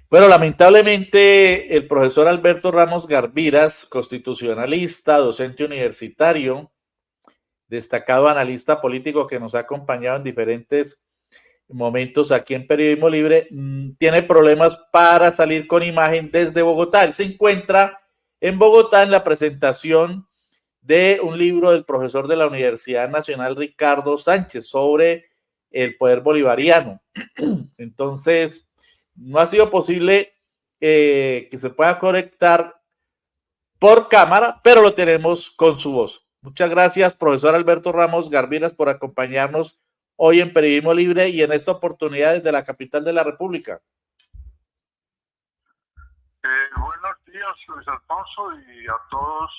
Bueno, lamentablemente el profesor Alberto Ramos Garviras, constitucionalista, docente universitario, destacado analista político que nos ha acompañado en diferentes momentos aquí en Periodismo Libre, tiene problemas para salir con imagen desde Bogotá. Él se encuentra en Bogotá en la presentación de un libro del profesor de la Universidad Nacional Ricardo Sánchez sobre el poder bolivariano. Entonces, no ha sido posible que se pueda conectar por cámara, pero lo tenemos con su voz. Muchas gracias, profesor Alberto Ramos Garviras, por acompañarnos hoy en Periodismo Libre y en esta oportunidad desde la capital de la República. Buenos días, Luis Alfonso, y a todos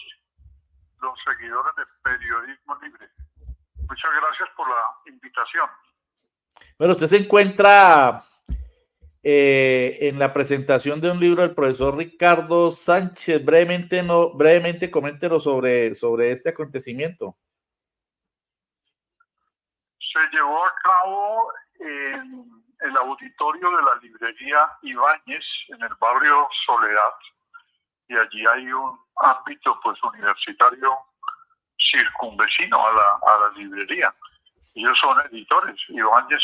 los seguidores de Periodismo Libre. Muchas gracias por la invitación. Bueno, usted se encuentra en la presentación de un libro del profesor Ricardo Sánchez. Brevemente coméntenos sobre este acontecimiento. Se llevó a cabo en el auditorio de la librería Ibáñez, en el barrio Soledad, y allí hay un ámbito pues universitario circunvecino a la librería. Ellos son editores. Ibáñez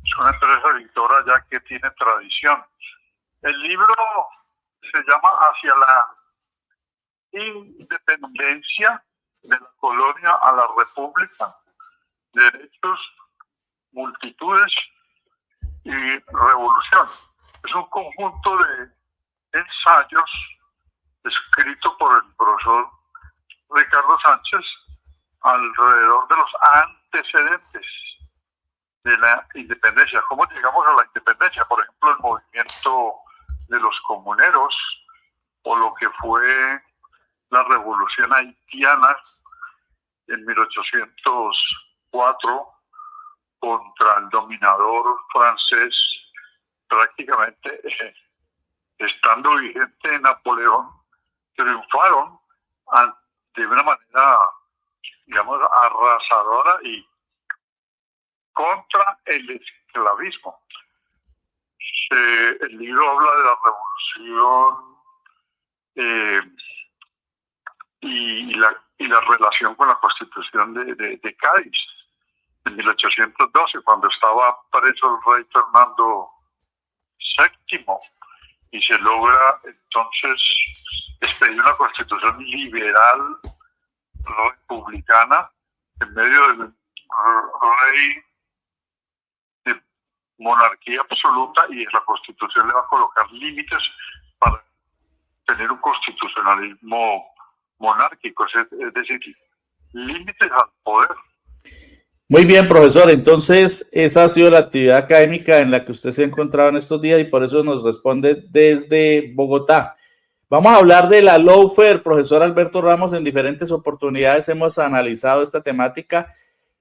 es una empresa editora ya que tiene tradición. El libro se llama Hacia la independencia de la colonia a la república, derechos, multitudes y revolución. Es un conjunto de ensayos escrito por el profesor Ricardo Sánchez alrededor de los antecedentes de la independencia. ¿Cómo llegamos a la independencia? Por ejemplo, el movimiento de los comuneros o lo que fue la revolución haitiana en 1804 contra el dominador francés, prácticamente estando vigente Napoleón, triunfaron de una manera, digamos, arrasadora y contra el esclavismo. El libro habla de la revolución y la relación con la Constitución de Cádiz en 1812, cuando estaba preso el rey Fernando VII, y se logra entonces expedir una Constitución liberal republicana en medio del rey de monarquía absoluta, y la Constitución le va a colocar límites para tener un constitucionalismo monárquico, es decir, límites al poder. Muy bien, profesor. Entonces, esa ha sido la actividad académica en la que usted se ha encontrado en estos días y por eso nos responde desde Bogotá. Vamos a hablar de la lawfare, profesor Alberto Ramos. En diferentes oportunidades hemos analizado esta temática.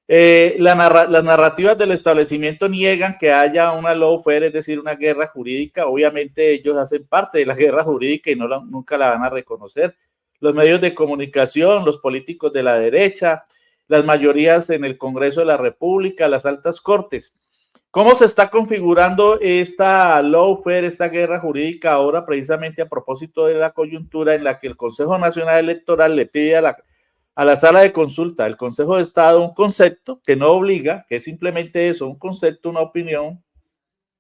Las narrativas del establecimiento niegan que haya una lawfare, es decir, una guerra jurídica. Obviamente ellos hacen parte de la guerra jurídica y nunca la van a reconocer. Los medios de comunicación, los políticos de la derecha, las mayorías en el Congreso de la República, las altas cortes. ¿Cómo se está configurando esta lawfare, esta guerra jurídica ahora, precisamente a propósito de la coyuntura en la que el Consejo Nacional Electoral le pide a la sala de consulta del Consejo de Estado un concepto que no obliga, que es simplemente eso, un concepto, una opinión,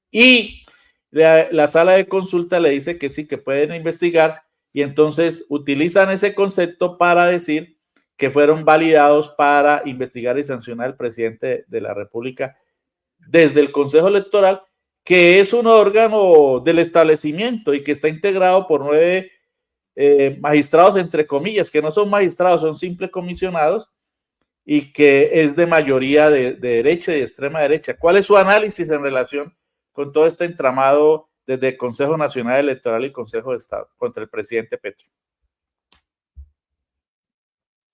y la sala de consulta le dice que sí, que pueden investigar, y entonces utilizan ese concepto para decir que fueron validados para investigar y sancionar al presidente de la República desde el Consejo Electoral, que es un órgano del establecimiento y que está integrado por 9 magistrados, entre comillas, que no son magistrados, son simples comisionados, y que es de mayoría de derecha y de extrema derecha. ¿Cuál es su análisis en relación con todo este entramado desde el Consejo Nacional Electoral y Consejo de Estado contra el presidente Petro?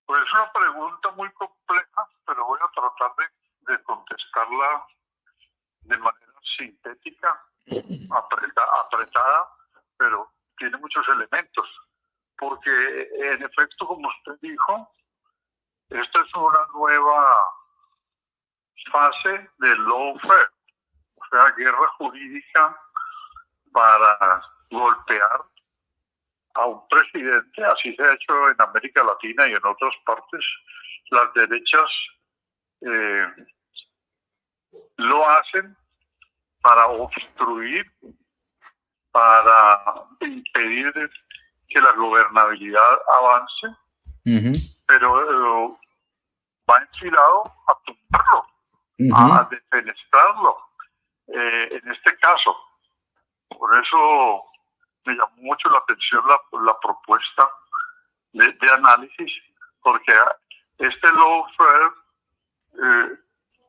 Pues es una pregunta muy compleja, pero voy a tratar de contestarla de manera sintética, apretada, pero tiene muchos elementos, porque en efecto, como usted dijo, esta es una nueva fase del lawfare, o sea, guerra jurídica para golpear a un presidente. Así se ha hecho en América Latina y en otras partes. Las derechas lo hacen para obstruir, para impedir que la gobernabilidad avance, pero va enfilado a tumbarlo, a defenestrarlo. En este caso, por eso me llamó mucho la atención la propuesta de análisis, porque este lawfare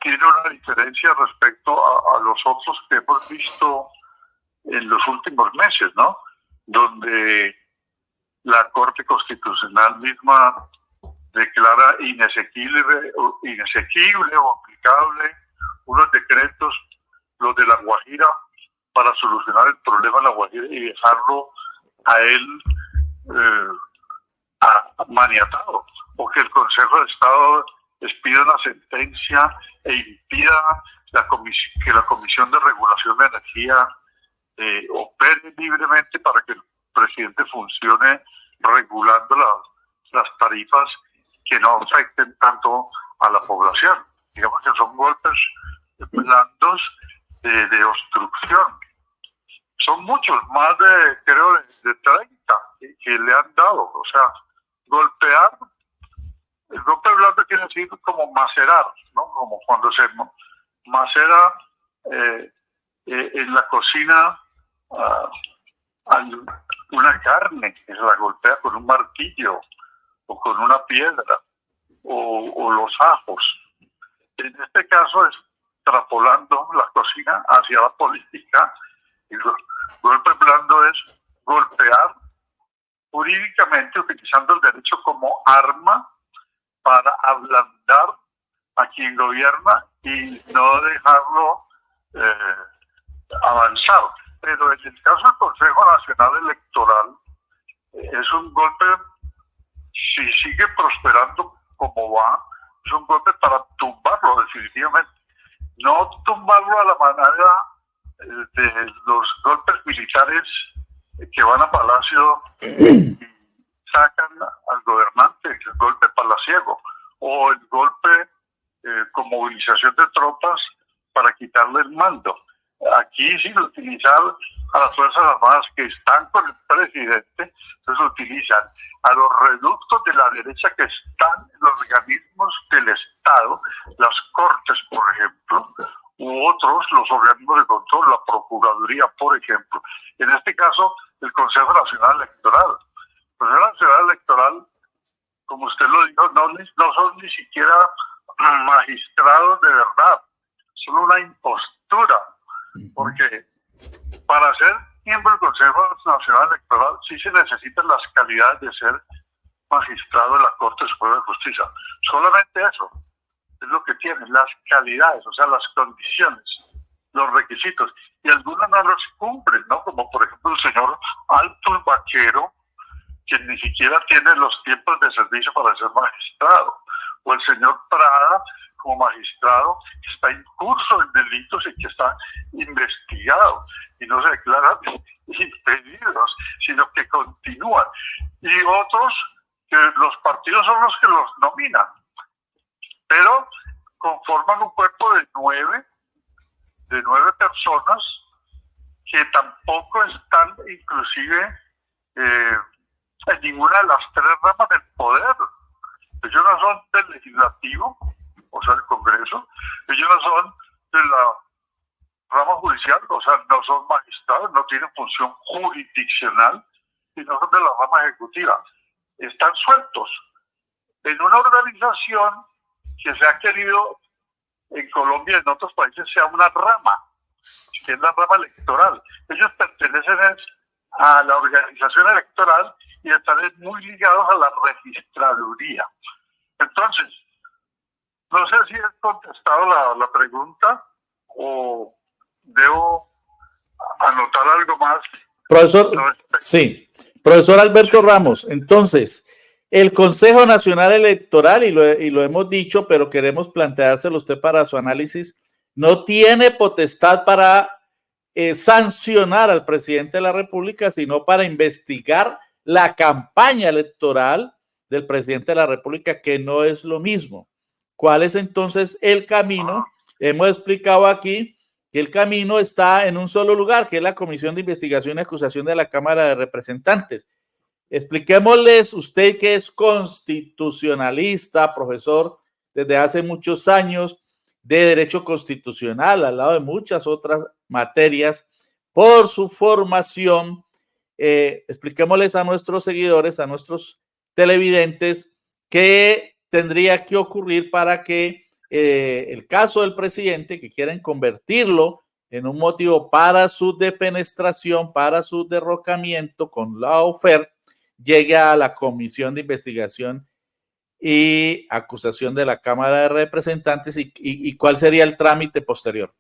tiene una diferencia respecto a los otros que hemos visto en los últimos meses, ¿no? Donde la Corte Constitucional misma declara inexequible o aplicable unos decretos, los de La Guajira, para solucionar el problema de La Guajira y dejarlo a él maniatado, o que el Consejo de Estado expida una sentencia e impida que la Comisión de Regulación de Energía opere libremente para que el presidente funcione regulando las tarifas que no afecten tanto a la población. Digamos que son golpes blandos de obstrucción. Son muchos, más de 30 que le han dado. O sea, golpear, el golpe blando quiere decir como macerar, ¿no? Como cuando se macera en la cocina una carne, que se la golpea con un martillo o con una piedra o los ajos. En este caso es extrapolando la cocina hacia la política. Y golpe blando es golpear jurídicamente utilizando el derecho como arma para ablandar a quien gobierna y no dejarlo avanzar. Pero en el caso del Consejo Nacional Electoral es un golpe, si sigue prosperando como va, es un golpe para tumbarlo definitivamente. No tumbarlo a la manera de los golpes militares que van a Palacio y sacan al gobernante, el golpe palaciego, o el golpe con movilización de tropas para quitarle el mando. Aquí sin utilizar a las Fuerzas Armadas que están con el presidente, entonces utilizan a los reductos de la derecha que están en los organismos del Estado, las Cortes, por ejemplo, u otros, los organismos de control, la Procuraduría, por ejemplo. En este caso, el Consejo Nacional Electoral. El Consejo Nacional Electoral, como usted lo dijo, no son ni siquiera magistrados de verdad, son una impostura, porque para ser miembro del Consejo Nacional Electoral sí se necesitan las calidades de ser magistrado de la Corte Suprema de Justicia. Solamente eso es lo que tienen, las calidades, o sea, las condiciones, los requisitos, y algunos no los cumplen, ¿no? Como por ejemplo el señor Alto Vaquero, que ni siquiera tiene los tiempos de servicio para ser magistrado, o el señor Prada, como magistrado, que está en curso en delitos y que está investigado, y no se declaran impedidos, sino que continúan. Y otros, que los partidos son los que los nominan, pero conforman un cuerpo de nueve personas que tampoco están inclusive en ninguna de las tres ramas del poder. Ellos no son del legislativo, o sea, del Congreso, ellos no son de la rama judicial, o sea, no son magistrados, no tienen función jurisdiccional, y no son de la rama ejecutiva. Están sueltos en una organización que se ha querido en Colombia y en otros países sea una rama, que es la rama electoral. Ellos pertenecen a la organización electoral y están muy ligados a la registraduría. Entonces, no sé si he contestado la pregunta o debo anotar algo más. Profesor, sí. Profesor Alberto Ramos, entonces, el Consejo Nacional Electoral, y lo hemos dicho, pero queremos planteárselo usted para su análisis, no tiene potestad para sancionar al presidente de la República, sino para investigar la campaña electoral del presidente de la República, que no es lo mismo. ¿Cuál es entonces el camino? Hemos explicado aquí que el camino está en un solo lugar, que es la Comisión de Investigación y Acusación de la Cámara de Representantes. Expliquémosles, usted que es constitucionalista, profesor desde hace muchos años de Derecho Constitucional, al lado de muchas otras materias, por su formación, expliquémosles a nuestros seguidores, a nuestros televidentes, qué tendría que ocurrir para que el caso del presidente, que quieren convertirlo en un motivo para su defenestración, para su derrocamiento con la lawfare, llegue a la Comisión de Investigación y Acusación de la Cámara de Representantes y cuál sería el trámite posterior.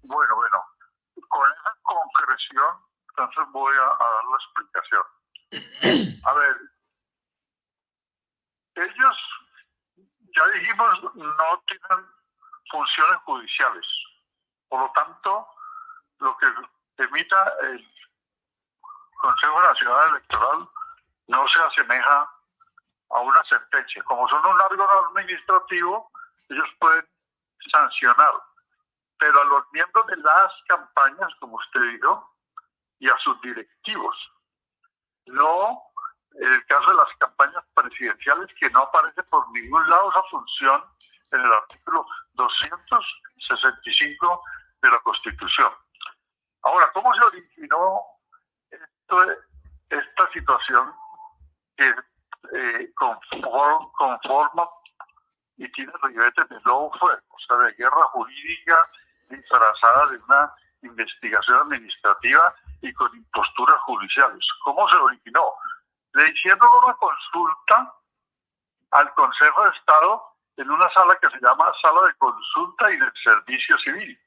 Bueno, con esa concreción, entonces voy a dar la explicación. A ver, ellos, ya dijimos, no tienen funciones judiciales. Por lo tanto, lo que emita el Consejo Nacional Electoral no se asemeja a una sentencia. Como son un órgano administrativo, ellos pueden sancionar, pero a los miembros de las campañas, como usted dijo, y a sus directivos. No, en el caso de las campañas presidenciales, que no aparece por ningún lado esa función en el artículo 265 de la Constitución. Ahora, ¿cómo se originó esta situación que conforma y tiene ribetes de lawfare, o sea, de guerra jurídica disfrazada de una investigación administrativa y con imposturas judiciales? ¿Cómo se originó? Le hicieron una consulta al Consejo de Estado en una sala que se llama Sala de Consulta y del Servicio Civil,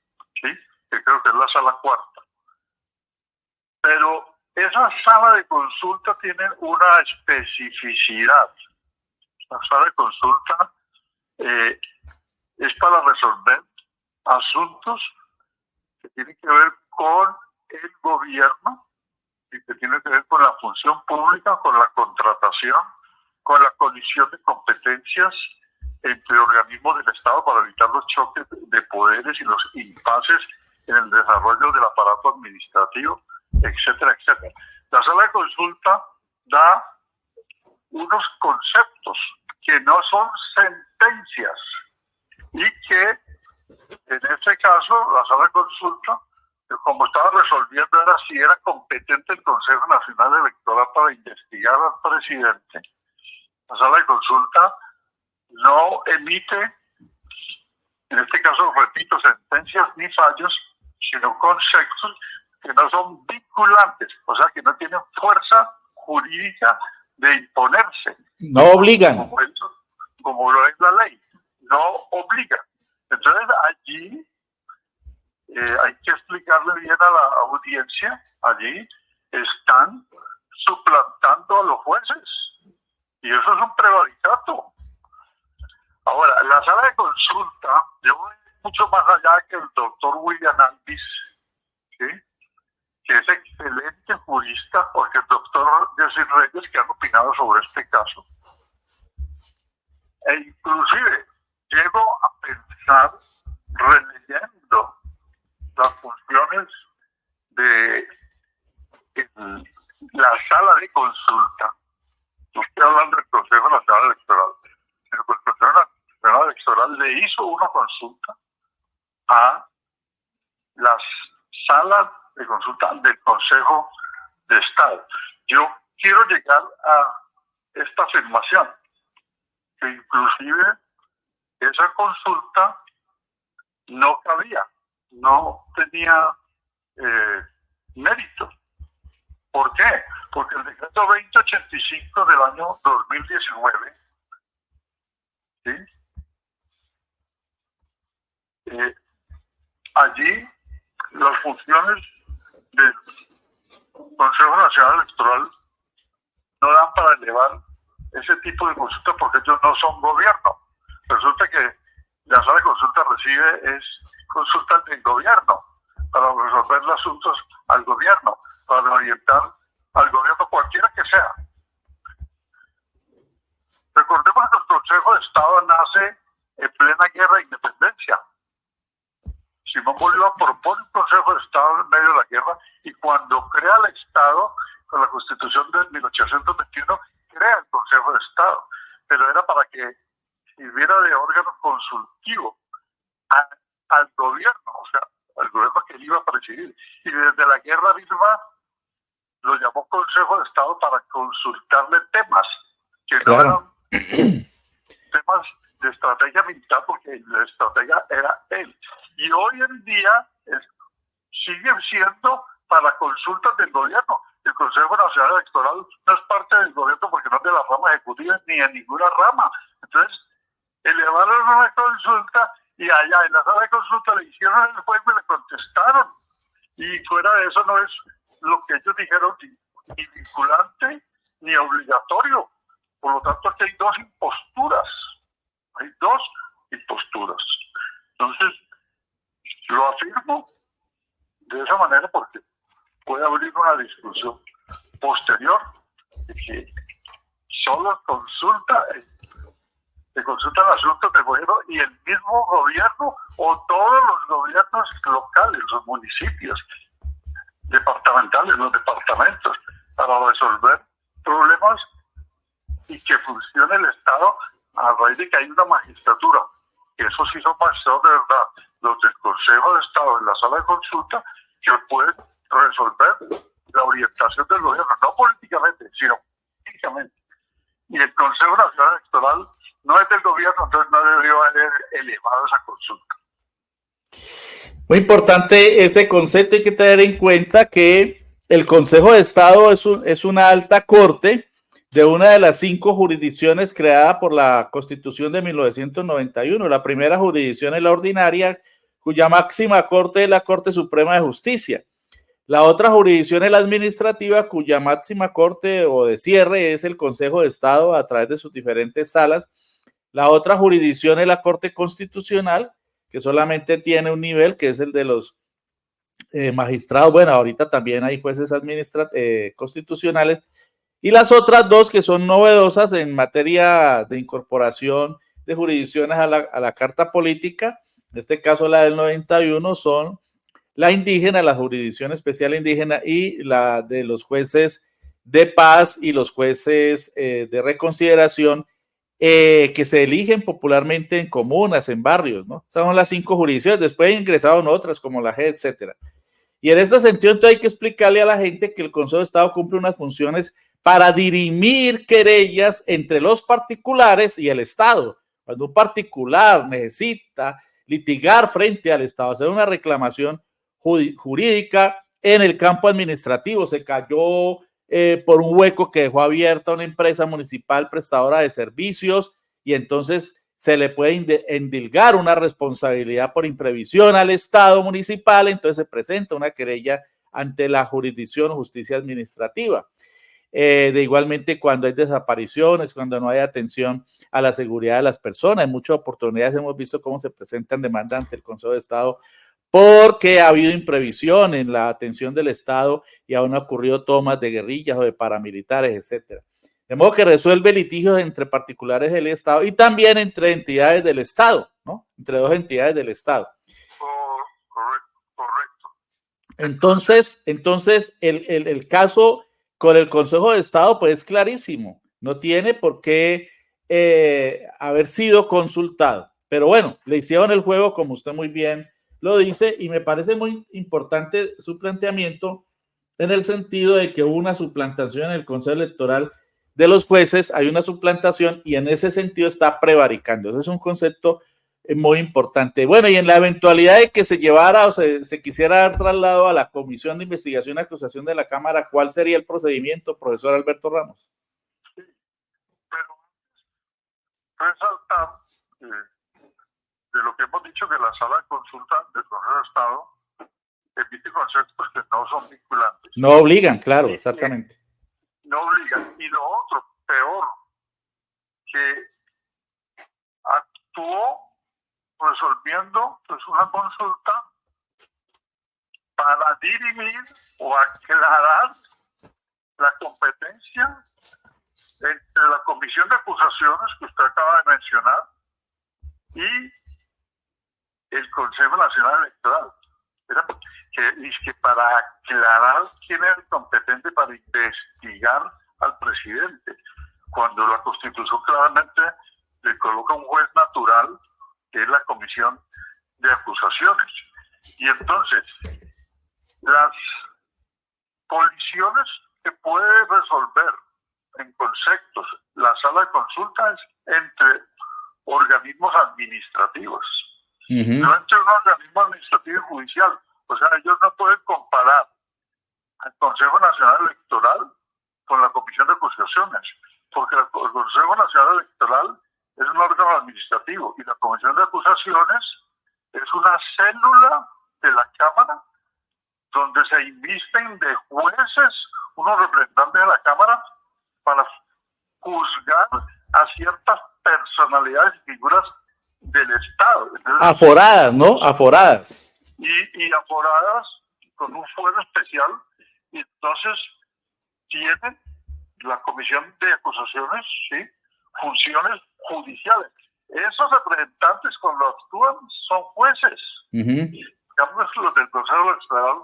¿sí? Que creo que es la sala cuarta. Pero esa sala de consulta tiene una especificidad. La sala de consulta es para resolver asuntos que tienen que ver con el gobierno y que tienen que ver con la función pública, con la contratación, con la colisión de competencias entre organismos del Estado para evitar los choques de poderes y los impases en el desarrollo del aparato administrativo, etcétera, etcétera. La sala de consulta da unos conceptos que no son sentencias y que en este caso la sala de consulta, como estaba resolviendo, era si era competente el Consejo Nacional Electoral para investigar al presidente. La sala de consulta no emite, en este caso, repito, sentencias ni fallos, sino conceptos que no son vinculantes, o sea, que no tienen fuerza jurídica de imponerse. No obligan. Como lo es la ley, no obligan. Entonces, allí hay que explicarle bien a la audiencia, allí están suplantando a los jueces, y eso es un prevaricato. Ahora, la sala de consulta, yo voy mucho más allá que el doctor William Albis, ¿sí? Que es excelente jurista, porque el doctor Jesse Reyes, que han opinado sobre este caso. E inclusive llego a pensar, releyendo las funciones de la sala de consulta, no estoy hablando del Consejo Nacional Electoral, sino que el Consejo Nacional Electoral le hizo una consulta a las salas de consulta del Consejo de Estado. Yo quiero llegar a esta afirmación, que inclusive esa consulta no cabía, no tenía mérito. ¿Por qué? Porque el decreto 2085 del año 2019, ¿sí? Allí las funciones del Consejo Nacional Electoral no dan para elevar ese tipo de consultas porque ellos no son gobierno. Resulta que la sala de consulta recibe es consultas del gobierno, para resolver los asuntos al gobierno, para orientar al gobierno cualquiera que sea. Recordemos que el Consejo de Estado nace en plena guerra de independencia. Simón Bolívar propone un Consejo de Estado en medio de la guerra y cuando crea el Estado, con la Constitución de 1821, crea el Consejo de Estado. Pero era para que sirviera de órgano consultivo al gobierno, o sea, al gobierno que él iba a presidir. Y desde la guerra misma lo llamó Consejo de Estado para consultarle temas que no eran temas de estrategia militar, porque la estrategia era él. Y hoy en día sigue siendo para consultas del gobierno. El Consejo Nacional Electoral no es parte del gobierno porque no es de la rama ejecutiva ni de ninguna rama. Entonces, elevaron una consulta y allá en la sala de consulta le hicieron el juego y le contestaron. Y fuera de eso no es lo que ellos dijeron ni vinculante ni obligatorio. Por lo tanto, aquí hay dos imposturas. Hay dos imposturas. Entonces, lo afirmo de esa manera porque puede abrir una discusión posterior de que solo se consultan asuntos del gobierno y el mismo gobierno o todos los gobiernos locales, los municipios, departamentales, los departamentos, para resolver problemas y que funcione el Estado a raíz de que hay una magistratura, que eso sí son magistrados de verdad, los del Consejo de Estado en la sala de consulta, que pueden resolver la orientación del gobierno, no políticamente, sino políticamente. Y el Consejo Nacional Electoral no es del gobierno, entonces no debería haber elevado esa consulta. Muy importante ese concepto, hay que tener en cuenta que el Consejo de Estado es una alta corte de una de las 5 jurisdicciones creada por la Constitución de 1991. La primera jurisdicción es la ordinaria, cuya máxima corte es la Corte Suprema de Justicia. La otra jurisdicción es la administrativa, cuya máxima corte o de cierre es el Consejo de Estado a través de sus diferentes salas. La otra jurisdicción es la Corte Constitucional, que solamente tiene un nivel, que es el de los magistrados. Bueno, ahorita también hay jueces constitucionales. Y las otras dos que son novedosas en materia de incorporación de jurisdicciones a la Carta Política, en este caso la del 91, son la indígena, la Jurisdicción Especial Indígena y la de los jueces de paz y los jueces de reconsideración que se eligen popularmente en comunas, en barrios, ¿no? Esas son las 5 jurisdicciones, después ingresaron otras como la JED, etcétera. Y en este sentido, entonces hay que explicarle a la gente que el Consejo de Estado cumple unas funciones para dirimir querellas entre los particulares y el Estado. Cuando un particular necesita litigar frente al Estado, hacer una reclamación jurídica en el campo administrativo, se cayó por un hueco que dejó abierta una empresa municipal prestadora de servicios y entonces se le puede endilgar una responsabilidad por imprevisión al Estado municipal, entonces se presenta una querella ante la jurisdicción o justicia administrativa. De igualmente cuando hay desapariciones, cuando no hay atención a la seguridad de las personas, en muchas oportunidades hemos visto cómo se presentan demandas ante el Consejo de Estado porque ha habido imprevisión en la atención del Estado y aún han ocurrido tomas de guerrillas o de paramilitares, etcétera. De modo que resuelve litigios entre particulares del Estado y también entre entidades del Estado, ¿no? Entre dos entidades del Estado. Correcto. Entonces el caso con el Consejo de Estado pues es clarísimo. No tiene por qué haber sido consultado. Pero bueno, le hicieron el juego como usted muy bien lo dice y me parece muy importante su planteamiento en el sentido de que hubo una suplantación en el Consejo Electoral de los jueces, hay una suplantación y en ese sentido está prevaricando. Ese es un concepto muy importante. Bueno, y en la eventualidad de que se llevara o se quisiera dar traslado a la Comisión de Investigación y Acusación de la Cámara, ¿cuál sería el procedimiento, profesor Alberto Ramos? Sí, pero resaltar de lo que hemos dicho que la sala de consulta del Consejo de Estado emite conceptos que no son vinculantes. No obligan, claro, exactamente. No obligan. Y lo otro, peor, que actuó resolviendo pues una consulta para dirimir o aclarar la competencia entre la comisión de acusaciones que usted acaba de mencionar y el Consejo Nacional Electoral. Es que para aclarar quién es el competente para investigar al presidente, cuando la Constitución claramente le coloca un juez natural, que es la comisión de acusaciones. Y entonces, las colisiones que puede resolver en conceptos la sala de consulta es entre organismos administrativos, no entre un organismo administrativo y judicial. O sea, ellos no pueden comparar al Consejo Nacional Electoral con la Comisión de Acusaciones, porque el Consejo Nacional Electoral es un órgano administrativo y la Comisión de Acusaciones es una célula de la Cámara donde se invisten de jueces, unos representantes de la Cámara, para juzgar a ciertas personalidades y figuras del Estado. Entonces, aforadas, ¿no? Aforadas. Y aforadas con un fuero especial, y entonces tienen la Comisión de Acusaciones, ¿sí?, funciones judiciales. Esos representantes cuando actúan son jueces. En cambio, los del Consejo Electoral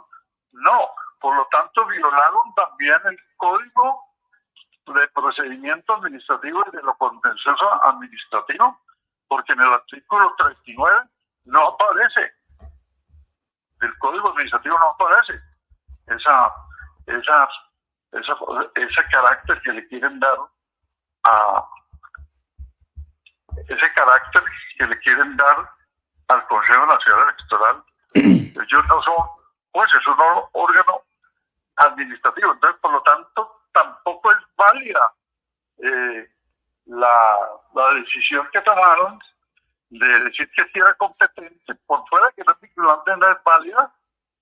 no. Por lo tanto, violaron también el Código de Procedimiento Administrativo y de lo Contencioso Administrativo, porque en el artículo 39 no aparece, del Código Administrativo no aparece ese carácter que le quieren dar al Consejo Nacional Electoral. Ellos no son jueces, son un órgano administrativo. Entonces, por lo tanto, tampoco es válida la decisión que tomaron de decir que sí era competente, por fuera de que no es vinculante, no es válida,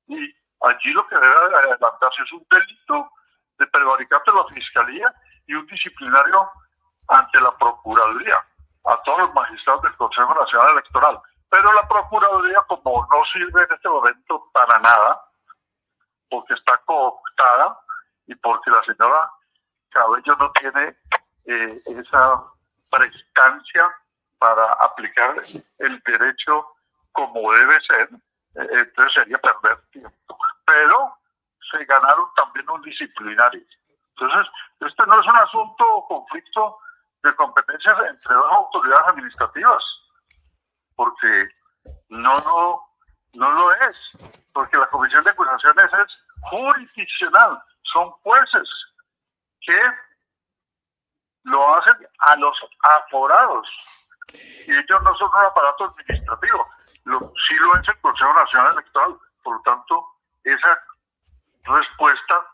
y allí lo que debe adelantarse es un delito de prevaricato de la Fiscalía y un disciplinario ante la Procuraduría a todos los magistrados del Consejo Nacional Electoral. Pero la Procuraduría, como no sirve en este momento para nada, porque está cooptada y porque la señora Cabello no tiene esa prestancia para aplicar el derecho como debe ser, entonces sería perder tiempo. Pero se ganaron también un disciplinario. Entonces, este no es un asunto o conflicto de competencias entre dos autoridades administrativas, porque no lo es, porque la Comisión de Acusaciones es jurisdiccional, son jueces que lo hacen a los aforados, y ellos no son un aparato administrativo, sí lo es el Consejo Nacional Electoral. Por lo tanto, esa respuesta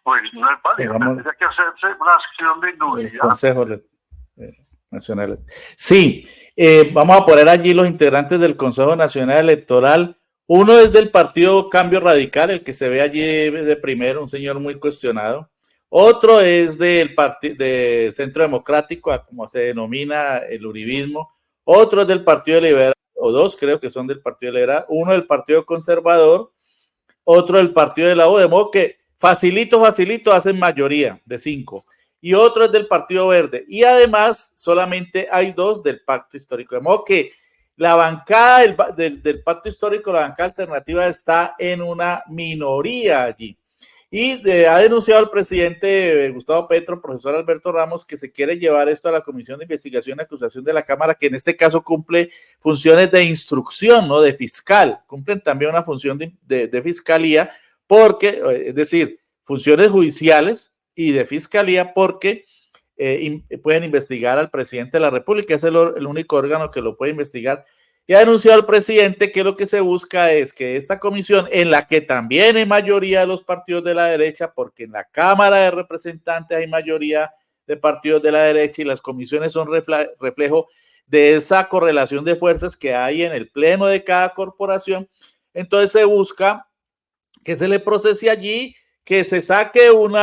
pues no es válida. Tendría que hacerse una acción de nulidad. El Consejo Nacional. Sí, vamos a poner allí los integrantes del Consejo Nacional Electoral. Uno es del Partido Cambio Radical, el que se ve allí de primero, un señor muy cuestionado. Otro es del de Centro Democrático, como se denomina el uribismo. Otro es del Partido Liberal, o dos creo que son del Partido Liberal. Uno del Partido Conservador, otro del Partido de la U, de modo que facilito hacen mayoría de 5. Y otro es del Partido Verde. Y además solamente hay 2 del Pacto Histórico. De modo que la bancada del Pacto Histórico, la bancada alternativa, está en una minoría allí. Y ha denunciado el presidente Gustavo Petro, profesor Alberto Ramos, que se quiere llevar esto a la Comisión de Investigación y Acusación de la Cámara, que en este caso cumple funciones de instrucción, ¿no?, de fiscal. Cumplen también una función de fiscalía, porque, es decir, funciones judiciales y de fiscalía, porque pueden investigar al presidente de la República. Es el único órgano que lo puede investigar. Y ha denunciado al presidente que lo que se busca es que esta comisión, en la que también hay mayoría de los partidos de la derecha, porque en la Cámara de Representantes hay mayoría de partidos de la derecha y las comisiones son reflejo de esa correlación de fuerzas que hay en el pleno de cada corporación, entonces se busca que se le procese allí, que se saque un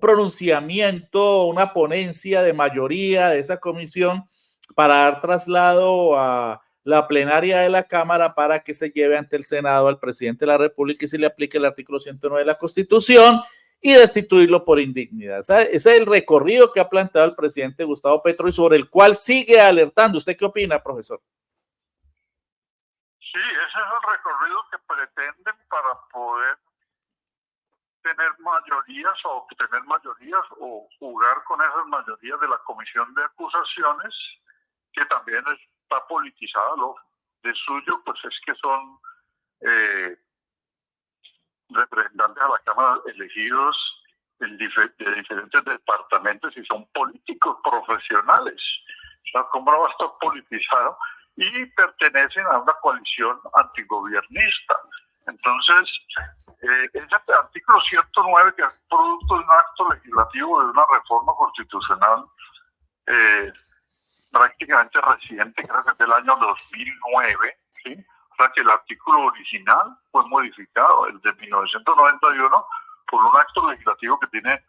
pronunciamiento, una ponencia de mayoría de esa comisión para dar traslado a la plenaria de la Cámara para que se lleve ante el Senado al presidente de la República y se le aplique el artículo 109 de la Constitución y destituirlo por indignidad. Ese es el recorrido que ha planteado el presidente Gustavo Petro y sobre el cual sigue alertando. ¿Usted qué opina, profesor? Sí, ese es el recorrido que pretenden para poder tener mayorías o obtener mayorías o jugar con esas mayorías de la Comisión de Acusaciones, que también está politizada. Lo de suyo pues es que son representantes a la Cámara elegidos de diferentes departamentos y son políticos profesionales. O sea, ¿cómo no va a estar politizado? Y pertenecen a una coalición antigobiernista. Entonces, ese artículo 109, que es producto de un acto legislativo, de una reforma constitucional prácticamente reciente, creo que es del año 2009, ¿sí? O sea que el artículo original fue modificado, el de 1991, por un acto legislativo que tiene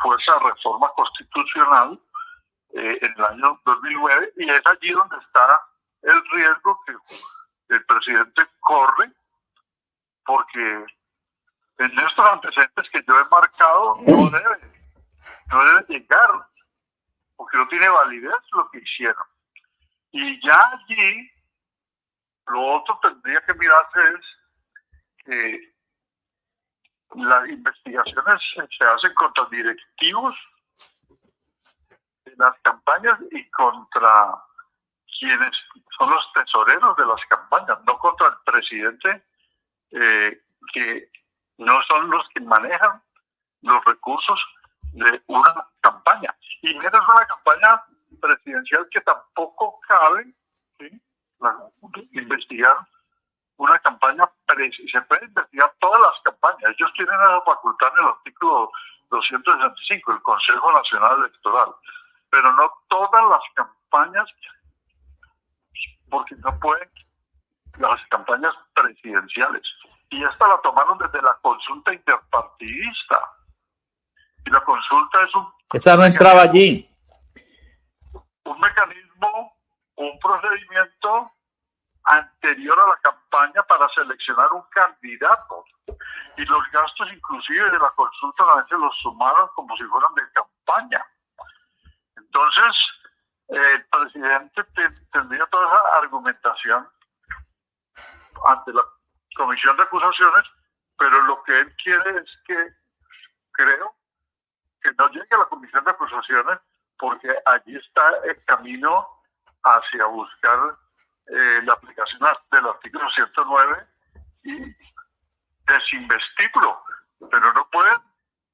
fuerza de reforma constitucional en el año 2009, y es allí donde está el riesgo que el presidente corre, porque en estos antecedentes que yo he marcado no debe llegar, porque no tiene validez lo que hicieron. Y ya allí lo otro tendría que mirarse es que las investigaciones se hacen contra directivos de las campañas y contra quienes son los tesoreros de las campañas, no contra el presidente, que no son los que manejan los recursos de una campaña. Y menos una campaña presidencial que tampoco cabe, ¿sí? Investigar una campaña, se puede investigar todas las campañas. Ellos tienen esa facultad en el artículo 265, el Consejo Nacional Electoral, pero no todas las campañas, porque no pueden las campañas presidenciales. Y esta la tomaron desde la consulta interpartidista. Y la consulta es esa no entraba allí. Un mecanismo, un procedimiento anterior a la campaña para seleccionar un candidato. Y los gastos inclusive de la consulta a veces los sumaron como si fueran de campaña. Entonces, el presidente tendría toda esa argumentación ante la Comisión de Acusaciones, pero lo que él quiere es que, creo, que no llegue a la Comisión de Acusaciones, porque allí está el camino hacia buscar la aplicación del artículo 109 y desinvestirlo, pero no pueden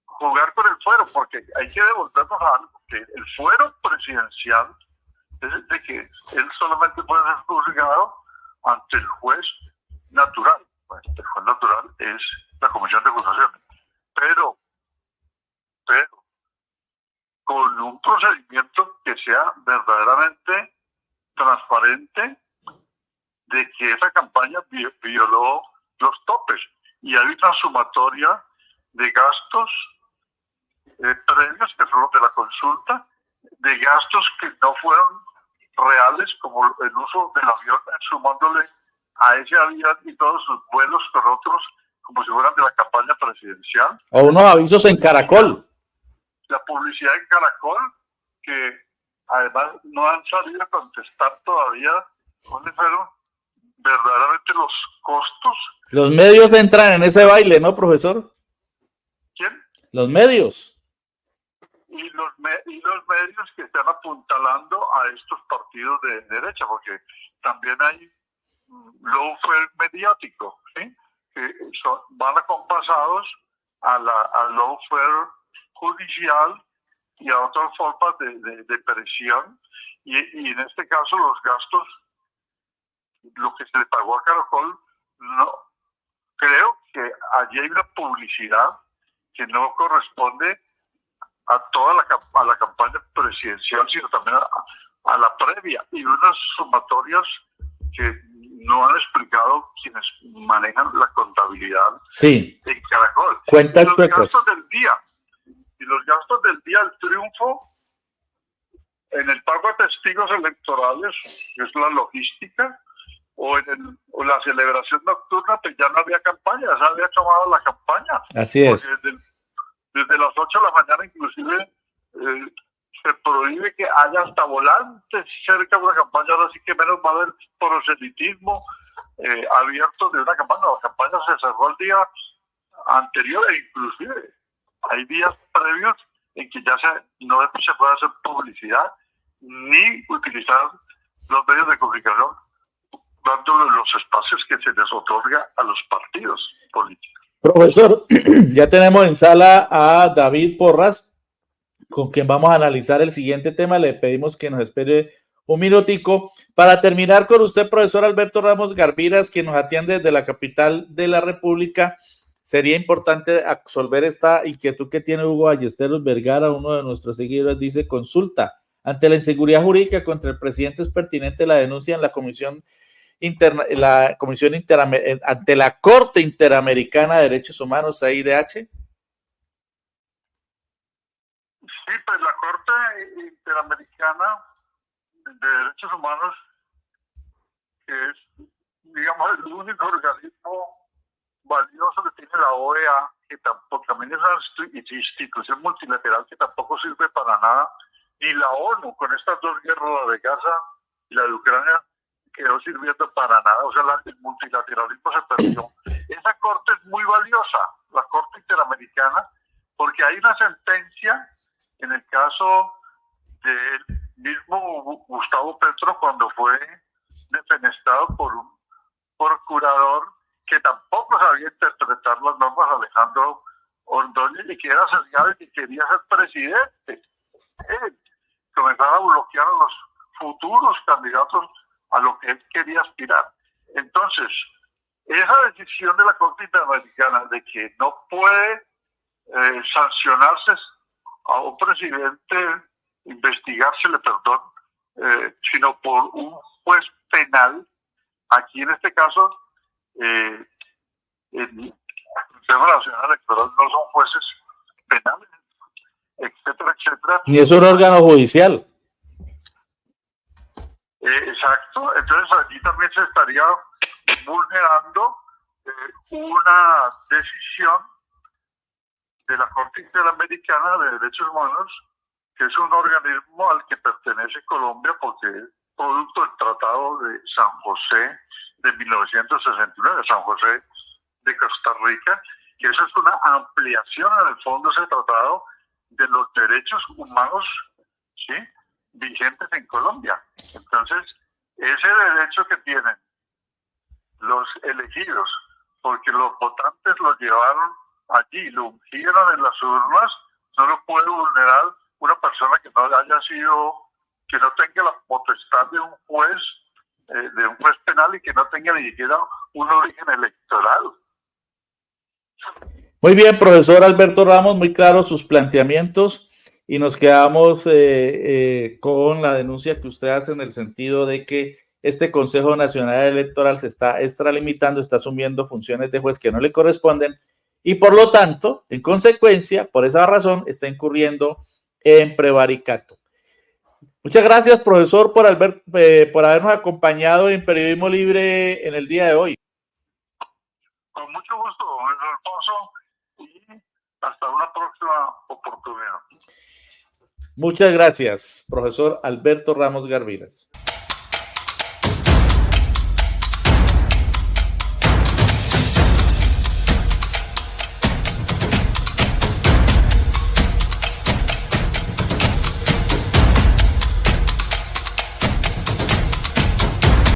jugar con el fuero, porque hay que devolvernos a algo, que el fuero presidencial es de que él solamente puede ser juzgado ante el juez natural. Bueno, el juez natural es la Comisión de Acusaciones, pero con un procedimiento que sea verdaderamente transparente de que esa campaña violó los topes, y hay una sumatoria de gastos previos, que son los de la consulta, de gastos que no fueron reales, como el uso del avión, sumándole a ese avión y todos sus vuelos con otros, como si fueran de la campaña presidencial. O unos avisos en Caracol. La publicidad en Caracol, que además no han salido a contestar todavía cuáles fueron verdaderamente los costos. Los medios entran en ese baile, ¿no, profesor? ¿Quién? Los medios. Y los medios que están apuntalando a estos partidos de derecha, porque también hay lawfare mediático, ¿sí? Que van acompasados al lawfare judicial y a otras formas de presión, y en este caso los gastos, lo que se le pagó a Caracol, no creo que allí hay una publicidad que no corresponde a toda la campaña presidencial, sino también a la previa, y unas sumatorias que no han explicado quienes manejan la contabilidad en Caracol. Cuentas los chuecas. Gastos del día, y los gastos del día del triunfo en el pago de testigos electorales, que es la logística, o la celebración nocturna, pues ya no había campaña, ya había acabado la campaña. Así es. Desde las 8 de la mañana inclusive se prohíbe que haya hasta volantes cerca de una campaña, ahora sí que menos va a haber proselitismo abierto de una campaña. La campaña se cerró el día anterior e inclusive hay días previos en que ya no se puede hacer publicidad ni utilizar los medios de comunicación dándole los espacios que se les otorga a los partidos políticos. Profesor, ya tenemos en sala a David Porras, con quien vamos a analizar el siguiente tema. Le pedimos que nos espere un minutico. Para terminar con usted, profesor Alberto Ramos Garviras, quien nos atiende desde la capital de la República, sería importante absolver esta inquietud que tiene Hugo Ballesteros Vergara, uno de nuestros seguidores. Dice: consulta, ante la inseguridad jurídica contra el presidente, ¿es pertinente la denuncia en la Comisión ante la Corte Interamericana de Derechos Humanos, CIDH? Sí, pues la Corte Interamericana de Derechos Humanos, que es, digamos, el único organismo valioso que tiene la OEA, que tampoco, también es una institución multilateral que tampoco sirve para nada, y la ONU, con estas dos guerras, la de Gaza y la de Ucrania, quedó sirviendo para nada. O sea, el multilateralismo se perdió. Esa corte es muy valiosa, la Corte Interamericana, porque hay una sentencia en el caso del mismo Gustavo Petro, cuando fue defenestrado por un procurador que tampoco sabía interpretar las normas, Alejandro Ordóñez, y que era sesgado y que quería ser presidente. Comenzar a bloquear a los futuros candidatos a lo que él quería aspirar. Entonces, esa decisión de la Corte Interamericana de que no puede sancionarse a un presidente, investigársele, perdón, sino por un juez penal, aquí en este caso, el Consejo Nacional Electoral no son jueces penales, etcétera, etcétera. Ni es un órgano judicial. Exacto, entonces allí también se estaría vulnerando una decisión de la Corte Interamericana de Derechos Humanos, que es un organismo al que pertenece Colombia porque es producto del Tratado de San José de 1969, San José de Costa Rica, que eso es una ampliación en el fondo de ese tratado de los derechos humanos, ¿sí?, vigentes en Colombia. Entonces, ese derecho que tienen los elegidos, porque los votantes lo llevaron allí, lo ungieron en las urnas, no lo puede vulnerar una persona que no haya sido, que no tenga la potestad de un juez penal y que no tenga ni siquiera un origen electoral. Muy bien, profesor Alberto Ramos, muy claros sus planteamientos. Y nos quedamos con la denuncia que usted hace en el sentido de que este Consejo Nacional Electoral se está extralimitando, está asumiendo funciones de juez que no le corresponden y por lo tanto, en consecuencia, por esa razón, está incurriendo en prevaricato. Muchas gracias, profesor, por habernos acompañado en Periodismo Libre en el día de hoy. Con mucho gusto, don Alfonso, y hasta una próxima oportunidad. Muchas gracias, profesor Alberto Ramos Garviras.